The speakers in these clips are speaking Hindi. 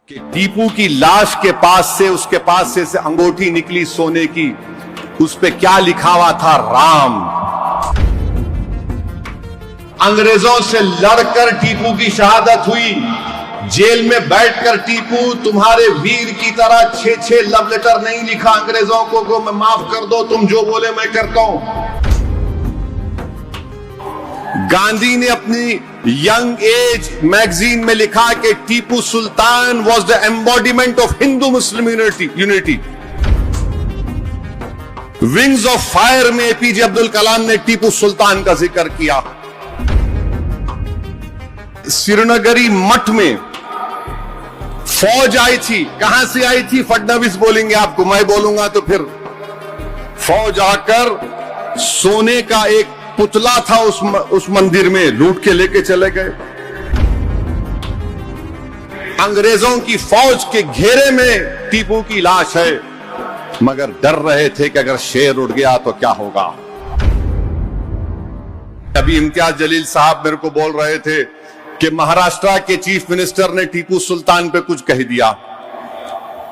कि टीपू की लाश के पास से उसके पास से अंगूठी निकली सोने की, उस पे क्या लिखा हुआ था? राम। अंग्रेजों से लड़कर टीपू की शहादत हुई। जेल में बैठकर टीपू तुम्हारे वीर की तरह 6 लव लेटर नहीं लिखा अंग्रेजों को मैं माफ कर दो, तुम जो बोले मैं करता हूं। गांधी ने अपनी यंग एज मैगजीन में लिखा कि Tipu Sultan was the embodiment of Hindu Muslim unity. Wings of fire में एपीजे अब्दुल कलाम ने टीपू सुल्तान का जिक्र किया। श्रीनगरी मठ में फौज आई थी। कहां से आई थी फडणवीस बोलेंगे आपको, मैं बोलूंगा तो फिर। फौज आकर सोने का एक पुतला था उस मंदिर में लूट के लेके चले गए। अंग्रेजों की फौज के घेरे में टीपू की लाश है, मगर डर रहे थे कि अगर शेर उड़ गया तो क्या होगा। अभी इम्तियाज जलील साहब मेरे को बोल रहे थे कि महाराष्ट्र के चीफ मिनिस्टर ने टीपू सुल्तान पे कुछ कह दिया।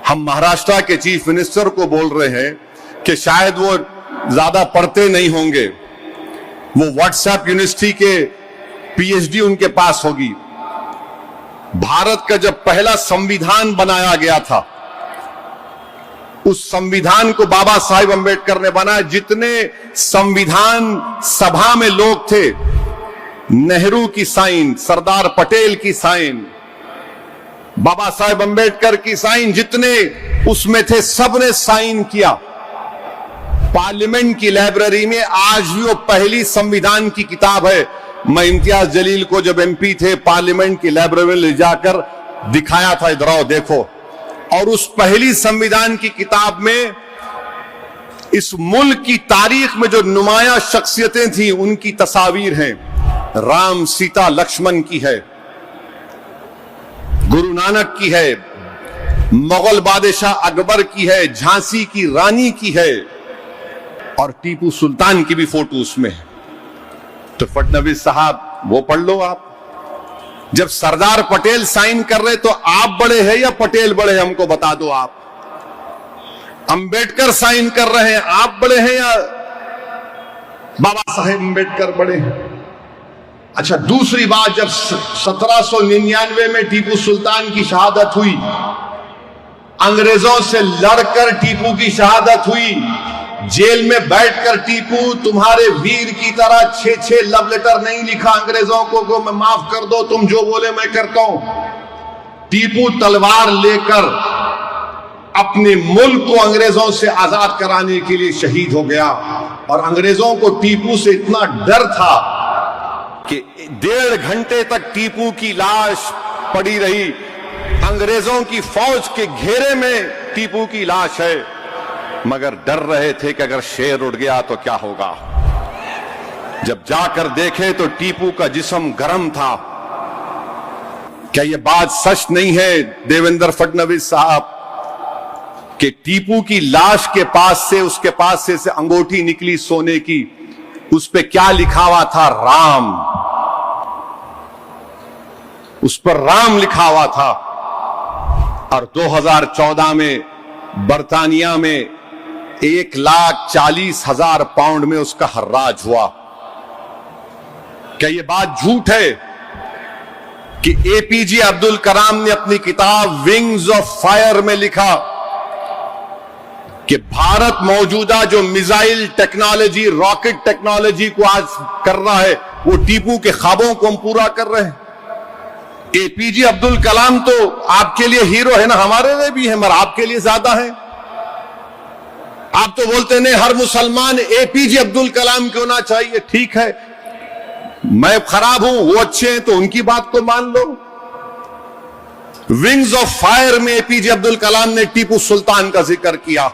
हम महाराष्ट्र के चीफ मिनिस्टर को बोल रहे हैं कि शायद वो ज्यादा पढ़ते नहीं होंगे, वो व्हाट्सएप यूनिवर्सिटी के पीएचडी उनके पास होगी। भारत का जब पहला संविधान बनाया गया था, उस संविधान को बाबा साहेब अंबेडकर ने बनाया। जितने संविधान सभा में लोग थे, नेहरू की साइन, सरदार पटेल की साइन, बाबा साहेब अंबेडकर की साइन, जितने उसमें थे सबने साइन किया। पार्लियामेंट की लाइब्रेरी में आज भी वो पहली संविधान की किताब है। मैं इम्तियाज जलील को जब एमपी थे पार्लियामेंट की लाइब्रेरी में ले जाकर दिखाया था, इधर आओ देखो। और उस पहली संविधान की किताब में इस मुल्क की तारीख में जो नुमाया शख्सियतें थी उनकी तस्वीर हैं। राम, सीता, लक्ष्मण की है, गुरु नानक की है, मुगल बादशाह अकबर की है, झांसी की रानी की है, और टीपू सुल्तान की भी फोटो उसमें है। तो फडणवीस साहब वो पढ़ लो आप। जब सरदार पटेल साइन कर रहे तो आप बड़े हैं या पटेल बड़े हैं, हमको बता दो आप। अंबेडकर साइन कर रहे हैं, आप बड़े हैं या बाबा साहेब अंबेडकर बड़े हैं? अच्छा, दूसरी बात, जब 1799 में टीपू सुल्तान की शहादत हुई, अंग्रेजों से लड़कर टीपू की शहादत हुई। जेल में बैठकर टीपू तुम्हारे वीर की तरह 6 लव लेटर नहीं लिखा अंग्रेजों को मैं माफ कर दो, तुम जो बोले मैं करता हूं। टीपू तलवार लेकर अपने मुल्क को अंग्रेजों से आजाद कराने के लिए शहीद हो गया। और अंग्रेजों को टीपू से इतना डर था कि 1.5 घंटे तक टीपू की लाश पड़ी रही। अंग्रेजों की फौज के घेरे में टीपू की लाश है, मगर डर रहे थे कि अगर शेर उड़ गया तो क्या होगा। जब जाकर देखे तो टीपू का जिस्म गर्म था। क्या यह बात सच नहीं है देवेंद्र फडणवीस साहब कि टीपू की लाश के पास से उसके पास से अंगूठी निकली सोने की, उस पे क्या लिखा हुआ था? राम। उस पर राम लिखा हुआ था। और 2014 में बर्तानिया में 1,40,000 पाउंड में उसका हर्राज हुआ। क्या यह बात झूठ है कि एपीजे अब्दुल कलाम ने अपनी किताब विंग्स ऑफ फायर में लिखा कि भारत मौजूदा जो मिसाइल टेक्नोलॉजी, रॉकेट टेक्नोलॉजी को आज कर रहा है, वो टीपू के ख्वाबों को हम पूरा कर रहे हैं। एपीजे अब्दुल कलाम तो आपके लिए हीरो है ना, हमारे लिए भी है, मगर आपके लिए ज्यादा है। आप तो बोलते नहीं हर मुसलमान एपीजे अब्दुल कलाम क्यों ना चाहिए। ठीक है, मैं खराब हूं, वो अच्छे हैं, तो उनकी बात को मान लो। विंग्स ऑफ फायर में एपीजे अब्दुल कलाम ने टीपू सुल्तान का जिक्र किया।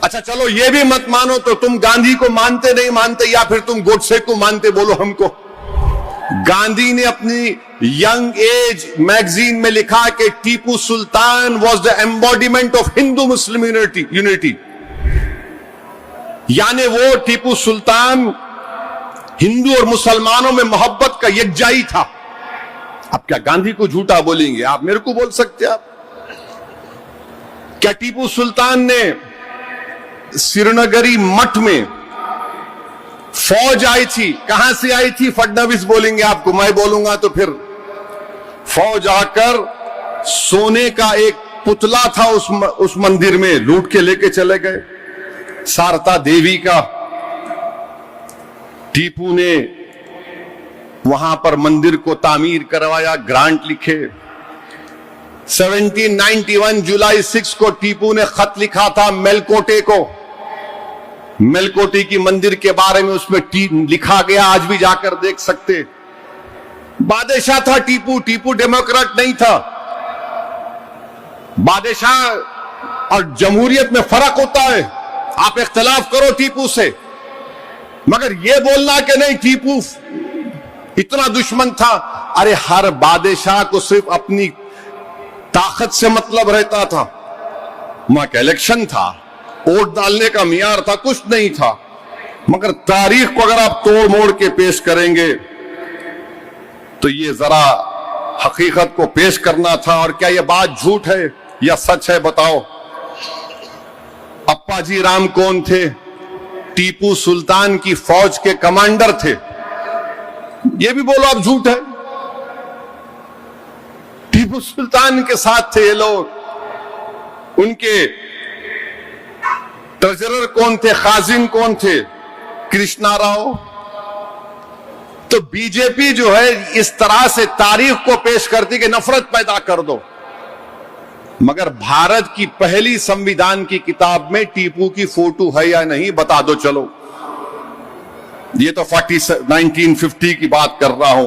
अच्छा चलो ये भी मत मानो तो तुम गांधी को मानते नहीं मानते, या फिर तुम गोडसे को मानते, बोलो हमको। गांधी ने अपनी यंग एज मैगजीन में लिखा कि Tipu Sultan was the embodiment of Hindu Muslim unity. यानी वो टीपू सुल्तान हिंदू और मुसलमानों में मोहब्बत का यकजाई था। आप क्या गांधी को झूठा बोलेंगे? आप मेरे को बोल सकते आप? क्या टीपू सुल्तान ने श्रीनगरी मठ में फौज आई थी? कहां से आई थी? फडणवीस बोलेंगे आपको, मैं बोलूंगा तो फिर फौज आकर सोने का एक पुतला था उस मंदिर में लूट के लेके चले गए, शारदा देवी का। टीपू ने वहां पर मंदिर को तामीर करवाया, ग्रांट लिखे। 1791 जुलाई 6 को टीपू ने खत लिखा था मेलकोटे को। मेलकोटे की मंदिर के बारे में उसमें लिखा गया, आज भी जाकर देख सकते। बादशाह था टीपू, टीपू डेमोक्रेट नहीं था। बादशाह और जमहूरियत में फर्क होता है। आप इख्तलाफ करो टीपू से, मगर यह बोलना कि नहीं टीपू इतना दुश्मन था। अरे हर बादशाह को सिर्फ अपनी ताकत से मतलब रहता था। वहां का इलेक्शन था, वोट डालने का मियार था, कुछ नहीं था। मगर तारीख को अगर आप तोड़ मोड़ के पेश करेंगे तो ये जरा हकीकत को पेश करना था। और क्या यह बात झूठ है या सच है? बताओ। अप्पाजी राम कौन थे? टीपू सुल्तान की फौज के कमांडर थे। ये भी बोलो आप झूठ है? टीपू सुल्तान के साथ थे ये लोग। उनके ट्रेजरर कौन थे? खाजिन कौन थे? कृष्णा राव। तो बीजेपी जो है इस तरह से तारीख को पेश करती कि नफरत पैदा कर दो। मगर भारत की पहली संविधान की किताब में टीपू की फोटो है या नहीं? बता दो। चलो, ये तो 1950 की बात कर रहा हूं।